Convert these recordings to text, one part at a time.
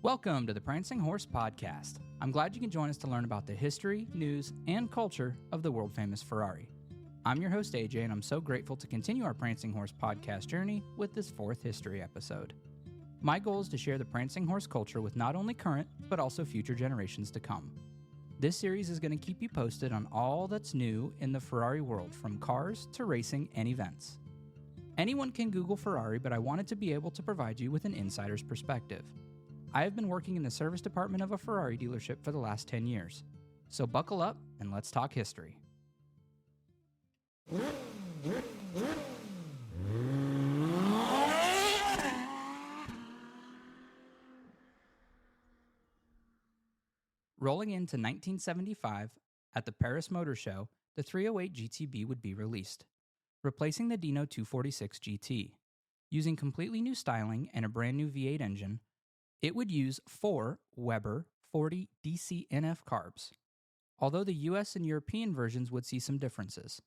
Welcome to the Prancing Horse Podcast. I'm glad you can join us to learn about the history, news, and culture of the world-famous Ferrari. I'm your host, Ajay, and I'm so grateful to continue our Prancing Horse podcast journey with this fourth history episode. My goal is to share the Prancing Horse culture with not only current, but also future generations to come. This series is going to keep you posted on all that's new in the Ferrari world, from cars to racing and events. Anyone can Google Ferrari, but I wanted to be able to provide you with an insider's perspective. I have been working in the service department of a Ferrari dealership for the last 10 years. So buckle up and let's talk history. Rolling into 1975, at the Paris Motor Show, the 308 GTB would be released, replacing the Dino 246 GT. Using completely new styling and a brand new V8 engine, it would use 4 Weber 40 DCNF carbs, although the US and European versions would see some differences.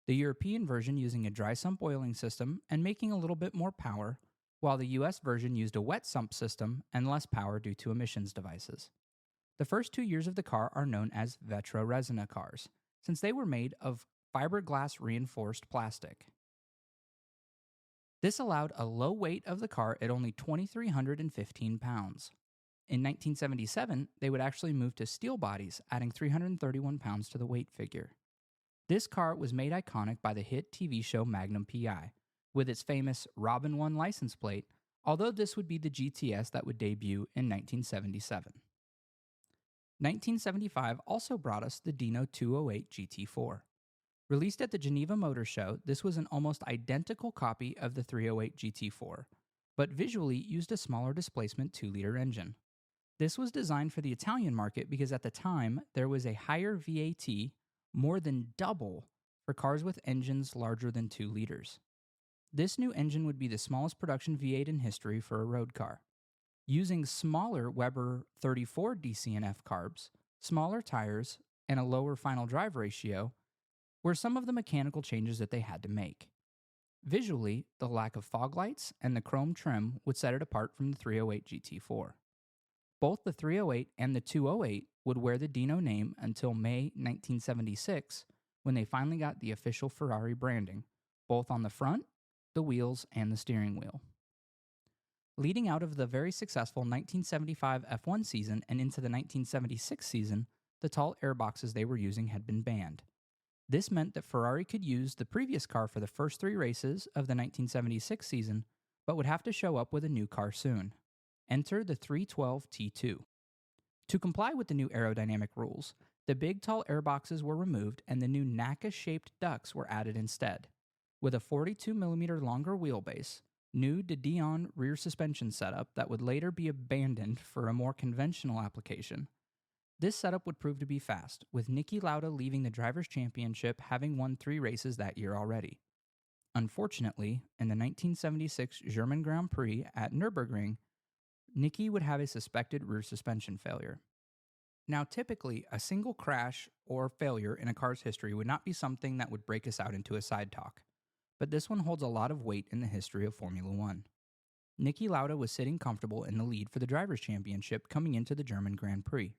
The European version using a dry sump oiling system and making a little bit more power, while the US version used a wet sump system and less power due to emissions devices. The first 2 years of the car are known as Vetro Resina cars, since they were made of fiberglass reinforced plastic. This allowed a low weight of the car at only 2,315 pounds. In 1977, they would actually move to steel bodies, adding 331 pounds to the weight figure. This car was made iconic by the hit TV show Magnum P.I., with its famous Robin 1 license plate, although this would be the GTS that would debut in 1977. 1975 also brought us the Dino 208 GT4. Released at the Geneva Motor Show, this was an almost identical copy of the 308 GT4, but visually used a smaller displacement 2-liter engine. This was designed for the Italian market because at the time, there was a higher VAT, more than double, for cars with engines larger than 2 liters. This new engine would be the smallest production V8 in history for a road car. Using smaller Weber 34 DCNF carbs, smaller tires, and a lower final drive ratio, were some of the mechanical changes that they had to make. Visually, the lack of fog lights and the chrome trim would set it apart from the 308 GT4. Both the 308 and the 208 would wear the Dino name until May 1976, when they finally got the official Ferrari branding, both on the front, the wheels, and the steering wheel. Leading out of the very successful 1975 F1 season and into the 1976 season, the tall airboxes they were using had been banned. This meant that Ferrari could use the previous car for the first 3 races of the 1976 season, but would have to show up with a new car soon. Enter the 312 T2. To comply with the new aerodynamic rules, the big tall airboxes were removed and the new NACA-shaped ducts were added instead. With a 42mm longer wheelbase, new de Dion rear suspension setup that would later be abandoned for a more conventional application. This setup would prove to be fast, with Niki Lauda leaving the Drivers' Championship having won 3 races that year already. Unfortunately, in the 1976 German Grand Prix at Nurburgring, Niki would have a suspected rear suspension failure. Now, typically, a single crash or failure in a car's history would not be something that would break us out into a side talk, but this one holds a lot of weight in the history of Formula One. Niki Lauda was sitting comfortable in the lead for the Drivers' Championship coming into the German Grand Prix.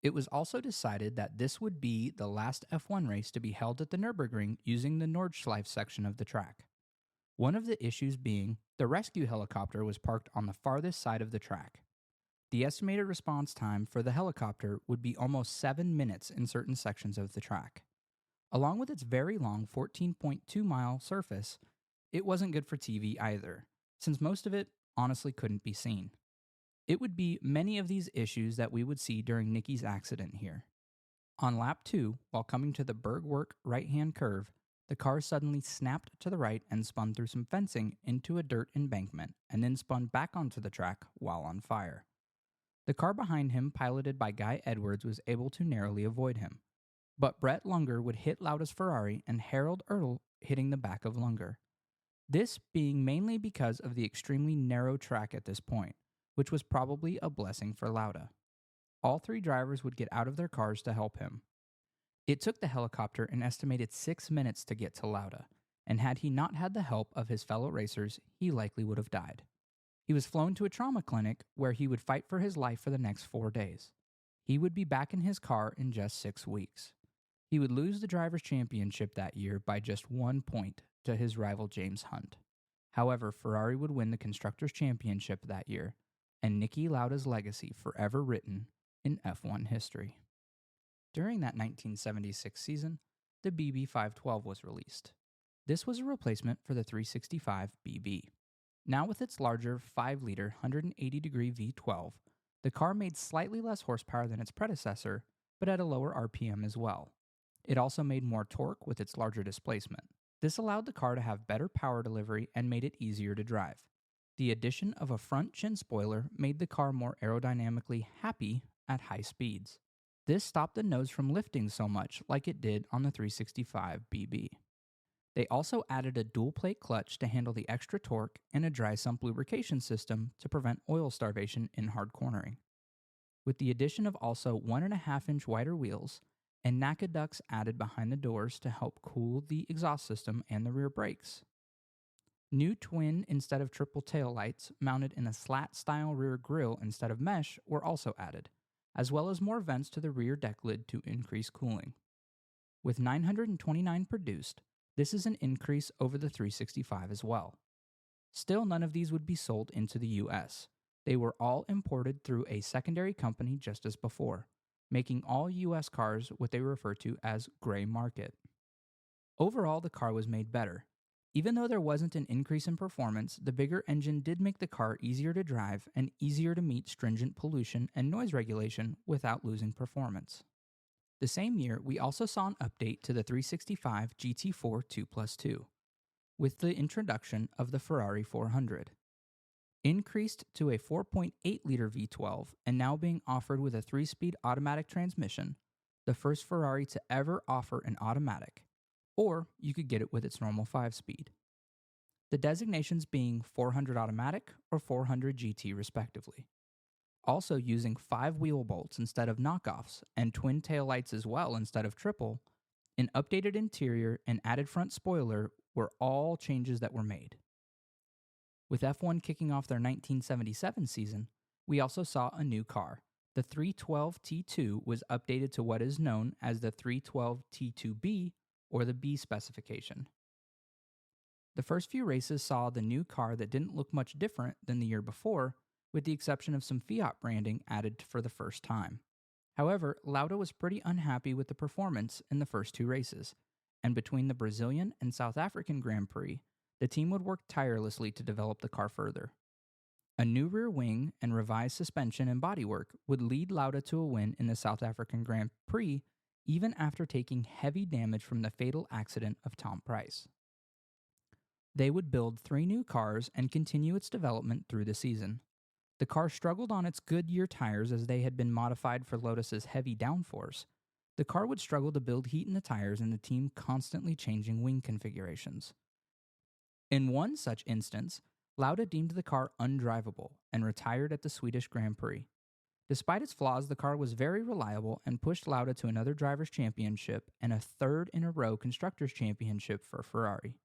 It was also decided that this would be the last F1 race to be held at the Nürburgring using the Nordschleife section of the track. One of the issues being the rescue helicopter was parked on the farthest side of the track. The estimated response time for the helicopter would be almost 7 minutes in certain sections of the track. Along with its very long 14.2-mile surface, it wasn't good for TV either, since most of it honestly couldn't be seen. It would be many of these issues that we would see during Niki's accident here. On lap 2, while coming to the Bergwerk right-hand curve, the car suddenly snapped to the right and spun through some fencing into a dirt embankment, and then spun back onto the track while on fire. The car behind him, piloted by Guy Edwards, was able to narrowly avoid him, but Brett Lunger would hit Lauda's Ferrari and Harold Ertl hitting the back of Lunger. This being mainly because of the extremely narrow track at this point, which was probably a blessing for Lauda. All 3 drivers would get out of their cars to help him. It took the helicopter an estimated 6 minutes to get to Lauda, and had he not had the help of his fellow racers, he likely would have died. He was flown to a trauma clinic where he would fight for his life for the next 4 days. He would be back in his car in just 6 weeks. He would lose the Drivers' Championship that year by just 1 point to his rival James Hunt. However, Ferrari would win the Constructors' Championship that year, and Niki Lauda's legacy forever written in F1 history. During that 1976 season, the BB512 was released. This was a replacement for the 365 BB. Now with its larger 5-liter 180-degree V12, the car made slightly less horsepower than its predecessor, but at a lower RPM as well. It also made more torque with its larger displacement. This allowed the car to have better power delivery and made it easier to drive. The addition of a front chin spoiler made the car more aerodynamically happy at high speeds. This stopped the nose from lifting so much like it did on the 365 BB. They also added a dual-plate clutch to handle the extra torque and a dry sump lubrication system to prevent oil starvation in hard cornering. With the addition of also 1.5-inch wider wheels and NACA ducts added behind the doors to help cool the exhaust system and the rear brakes. New twin instead of triple tail lights mounted in a slat-style rear grille instead of mesh were also added, as well as more vents to the rear deck lid to increase cooling. With 929 produced, this is an increase over the 365 as well. Still, none of these would be sold into the US. They were all imported through a secondary company just as before, making all US cars what they refer to as gray market. Overall, the car was made better. Even though there wasn't an increase in performance, the bigger engine did make the car easier to drive and easier to meet stringent pollution and noise regulation without losing performance. The same year, we also saw an update to the 365 GT4 2+2, with the introduction of the Ferrari 400. Increased to a 4.8-liter V12 and now being offered with a 3-speed automatic transmission, the first Ferrari to ever offer an automatic, or you could get it with its normal 5-speed. The designations being 400 automatic or 400 GT respectively. Also using 5 wheel bolts instead of knockoffs and twin tail lights as well instead of triple, an updated interior and added front spoiler were all changes that were made. With F1 kicking off their 1977 season, we also saw a new car. The 312 T2 was updated to what is known as the 312 T2B or the B specification. The first few races saw the new car that didn't look much different than the year before, with the exception of some Fiat branding added for the first time. However, Lauda was pretty unhappy with the performance in the first 2 races, and between the Brazilian and South African Grand Prix, the team would work tirelessly to develop the car further. A new rear wing and revised suspension and bodywork would lead Lauda to a win in the South African Grand Prix, even after taking heavy damage from the fatal accident of Tom Price. They would build 3 new cars and continue its development through the season. The car struggled on its Goodyear tires as they had been modified for Lotus's heavy downforce. The car would struggle to build heat in the tires and the team constantly changing wing configurations. In one such instance, Lauda deemed the car undrivable and retired at the Swedish Grand Prix. Despite its flaws, the car was very reliable and pushed Lauda to another Drivers' Championship and a 3rd in a row Constructors' Championship for Ferrari.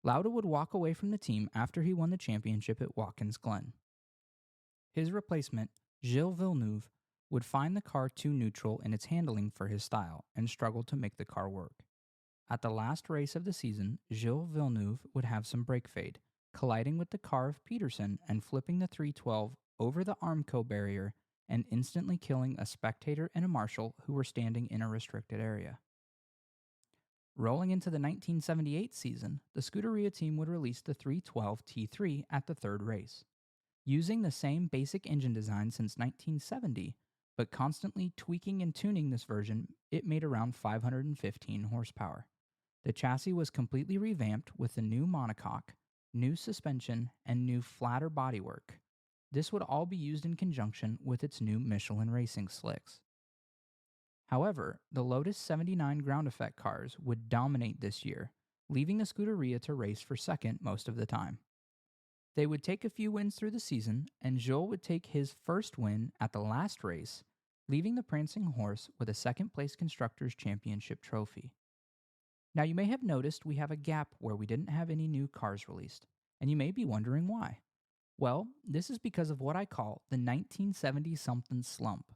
Lauda would walk away from the team after he won the championship at Watkins Glen. His replacement, Gilles Villeneuve, would find the car too neutral in its handling for his style and struggled to make the car work. At the last race of the season, Gilles Villeneuve would have some brake fade, colliding with the car of Peterson and flipping the 312 over the Armco barrier and instantly killing a spectator and a marshal who were standing in a restricted area. Rolling into the 1978 season, the Scuderia team would release the 312 T3 at the 3rd race. Using the same basic engine design since 1970, but constantly tweaking and tuning this version, it made around 515 horsepower. The chassis was completely revamped with the new monocoque, new suspension, and new flatter bodywork. This would all be used in conjunction with its new Michelin racing slicks. However, the Lotus 79 ground effect cars would dominate this year, leaving the Scuderia to race for second most of the time. They would take a few wins through the season, and Jules would take his first win at the last race, leaving the prancing horse with a second-place Constructors' Championship trophy. Now, you may have noticed we have a gap where we didn't have any new cars released, and you may be wondering why. Well, this is because of what I call the 1970 something slump.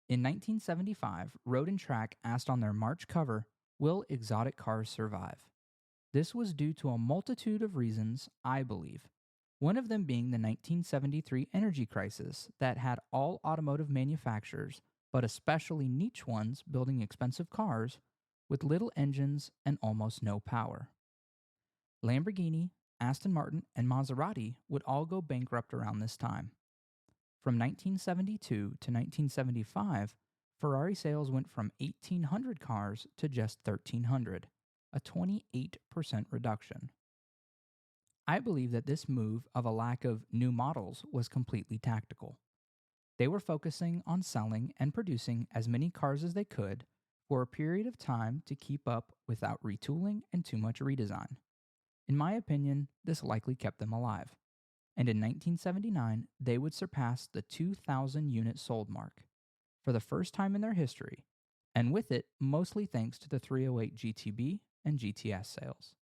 In 1975, Road and Track asked on their March cover, "Will exotic cars survive?" This was due to a multitude of reasons, I believe. One of them being the 1973 energy crisis that had all automotive manufacturers, but especially niche ones, building expensive cars with little engines and almost no power. Lamborghini, Aston Martin, and Maserati would all go bankrupt around this time. From 1972 to 1975, Ferrari sales went from 1,800 cars to just 1,300, a 28% reduction. I believe that this move of a lack of new models was completely tactical. They were focusing on selling and producing as many cars as they could for a period of time to keep up without retooling and too much redesign. In my opinion, this likely kept them alive. And in 1979, they would surpass the 2,000 unit sold mark for the first time in their history, and with it, mostly thanks to the 308 GTB and GTS sales.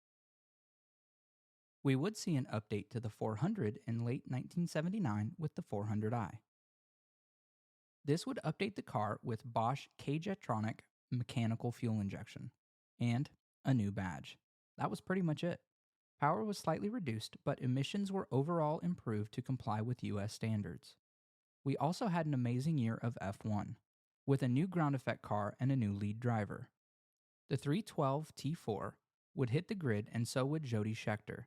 We would see an update to the 400 in late 1979 with the 400i. This would update the car with Bosch K-Jetronic mechanical fuel injection and a new badge. That was pretty much it. Power was slightly reduced, but emissions were overall improved to comply with US standards. We also had an amazing year of F1, with a new ground effect car and a new lead driver. The 312 T4 would hit the grid, and so would Jody Scheckter.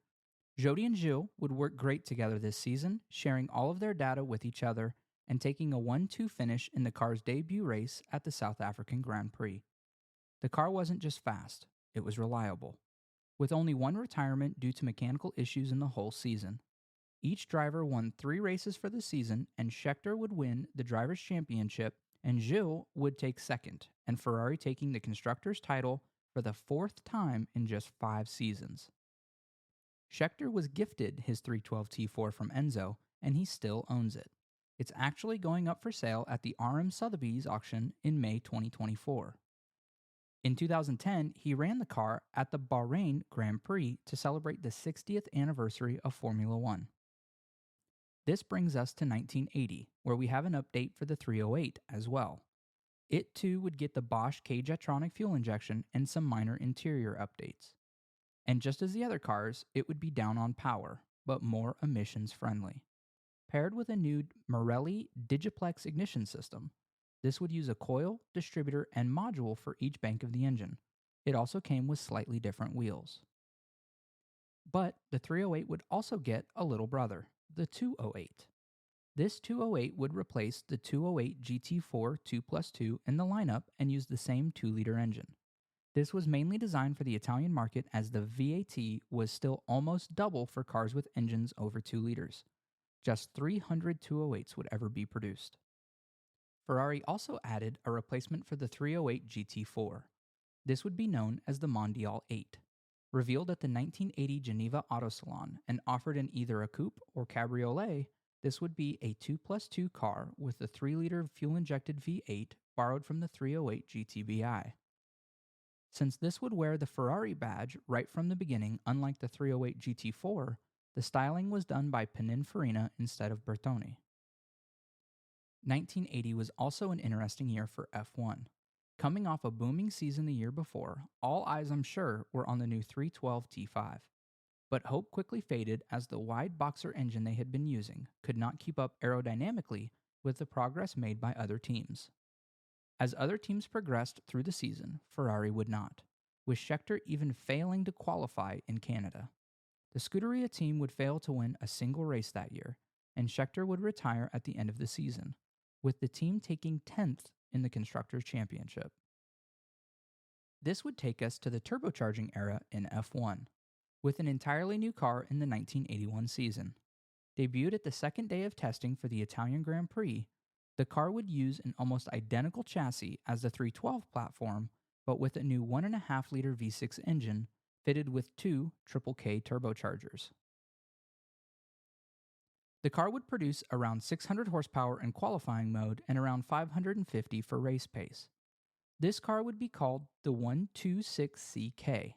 Jody and Gilles would work great together this season, sharing all of their data with each other and taking a 1-2 finish in the car's debut race at the South African Grand Prix. The car wasn't just fast, it was reliable, with only one retirement due to mechanical issues in the whole season. Each driver won 3 races for the season, and Scheckter would win the Drivers' Championship, and Gilles would take second, and Ferrari taking the Constructors' title for the 4th time in just 5 seasons. Scheckter was gifted his 312 T4 from Enzo, and he still owns it. It's actually going up for sale at the RM Sotheby's auction in May 2024. In 2010, he ran the car at the Bahrain Grand Prix to celebrate the 60th anniversary of Formula One. This brings us to 1980, where we have an update for the 308 as well. It too would get the Bosch K-Jetronic fuel injection and some minor interior updates. And just as the other cars, it would be down on power, but more emissions friendly. Paired with a new Marelli Digiplex ignition system, this would use a coil, distributor, and module for each bank of the engine. It also came with slightly different wheels. But the 308 would also get a little brother, the 208. This 208 would replace the 208 GT4 2+2 in the lineup and use the same 2-liter engine. This was mainly designed for the Italian market, as the VAT was still almost double for cars with engines over 2 liters. Just 300 208s would ever be produced. Ferrari also added a replacement for the 308 GT4. This would be known as the Mondial 8. Revealed at the 1980 Geneva Auto Salon and offered in either a coupe or cabriolet, this would be a 2+2 car with a 3-liter fuel-injected V8 borrowed from the 308 GTBI. Since this would wear the Ferrari badge right from the beginning, unlike the 308 GT4, the styling was done by Pininfarina instead of Bertone. 1980 was also an interesting year for F1. Coming off a booming season the year before, all eyes, I'm sure, were on the new 312 T5. But hope quickly faded as the wide boxer engine they had been using could not keep up aerodynamically with the progress made by other teams. As other teams progressed through the season, Ferrari would not, with Scheckter even failing to qualify in Canada. The Scuderia team would fail to win a single race that year, and Scheckter would retire at the end of the season, with the team taking 10th in the Constructors' Championship. This would take us to the turbocharging era in F1, with an entirely new car in the 1981 season. Debuted at the second day of testing for the Italian Grand Prix, the car would use an almost identical chassis as the 312 platform, but with a new 1.5-liter V6 engine fitted with 2 Triple K turbochargers. The car would produce around 600 horsepower in qualifying mode and around 550 for race pace. This car would be called the 126CK.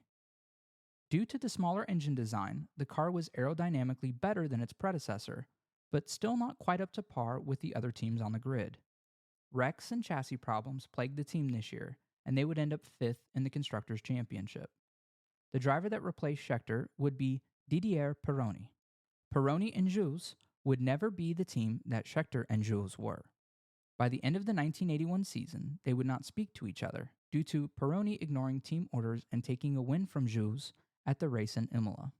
Due to the smaller engine design, the car was aerodynamically better than its predecessor, but still not quite up to par with the other teams on the grid. Wrecks and chassis problems plagued the team this year, and they would end up 5th in the Constructors' Championship. The driver that replaced Scheckter would be Didier Pironi. Pironi and Jules would never be the team that Scheckter and Jules were. By the end of the 1981 season, they would not speak to each other due to Pironi ignoring team orders and taking a win from Jules at the race in Imola.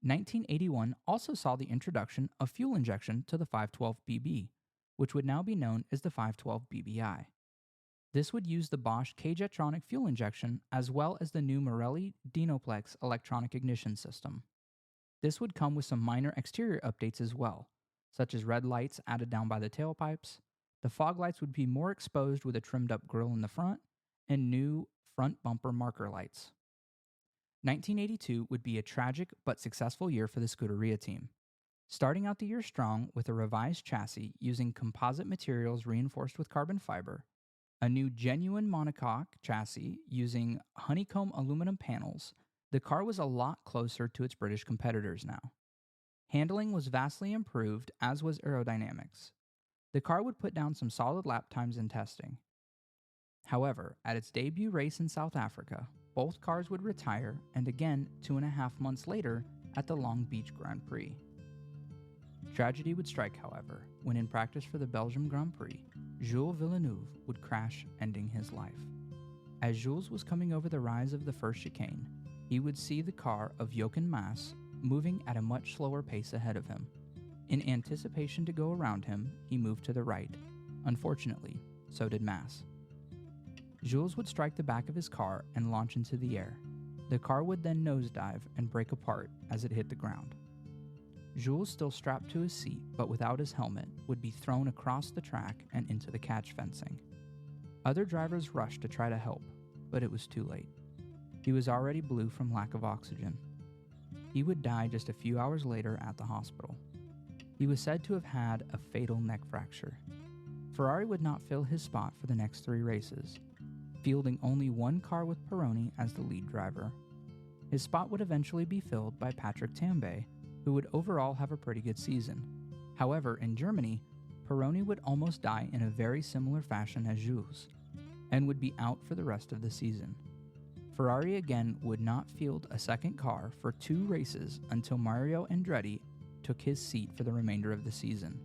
1981 also saw the introduction of fuel injection to the 512BB, which would now be known as the 512BBI. This would use the Bosch K-Jetronic fuel injection as well as the new Marelli Dynoplex electronic ignition system. This would come with some minor exterior updates as well, such as red lights added down by the tailpipes. The fog lights would be more exposed with a trimmed up grille in the front, and new front bumper marker lights. 1982 would be a tragic but successful year for the Scuderia team. Starting out the year strong with a revised chassis using composite materials reinforced with carbon fiber, a new genuine monocoque chassis using honeycomb aluminum panels, the car was a lot closer to its British competitors now. Handling was vastly improved, as was aerodynamics. The car would put down some solid lap times in testing. However, at its debut race in South Africa, both cars would retire, and again 2.5 months later at the Long Beach Grand Prix. Tragedy would strike, however, when in practice for the Belgium Grand Prix, Jules Villeneuve would crash, ending his life. As Jules was coming over the rise of the first chicane, he would see the car of Jochen Mass moving at a much slower pace ahead of him. In anticipation to go around him, he moved to the right. Unfortunately, so did Mass. Jules would strike the back of his car and launch into the air. The car would then nosedive and break apart as it hit the ground. Jules, still strapped to his seat but without his helmet, would be thrown across the track and into the catch fencing. Other drivers rushed to try to help, but it was too late. He was already blue from lack of oxygen. He would die just a few hours later at the hospital. He was said to have had a fatal neck fracture. Ferrari would not fill his spot for the next 3 races, fielding only one car with Pironi as the lead driver. His spot would eventually be filled by Patrick Tambay, who would overall have a pretty good season. However, in Germany, Pironi would almost die in a very similar fashion as Jules, and would be out for the rest of the season. Ferrari again would not field a second car for 2 races until Mario Andretti took his seat for the remainder of the season.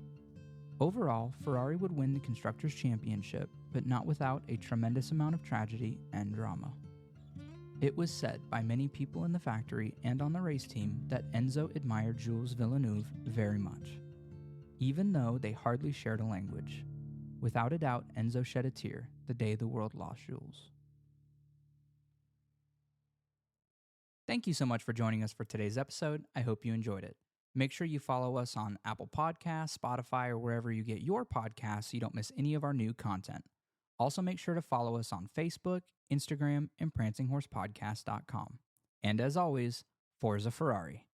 Overall, Ferrari would win the Constructors' Championship, but not without a tremendous amount of tragedy and drama. It was said by many people in the factory and on the race team that Enzo admired Jules Villeneuve very much, even though they hardly shared a language. Without a doubt, Enzo shed a tear the day the world lost Jules. Thank you so much for joining us for today's episode. I hope you enjoyed it. Make sure you follow us on Apple Podcasts, Spotify, or wherever you get your podcasts so you don't miss any of our new content. Also, make sure to follow us on Facebook, Instagram, and PrancingHorsePodcast.com. And as always, Forza Ferrari.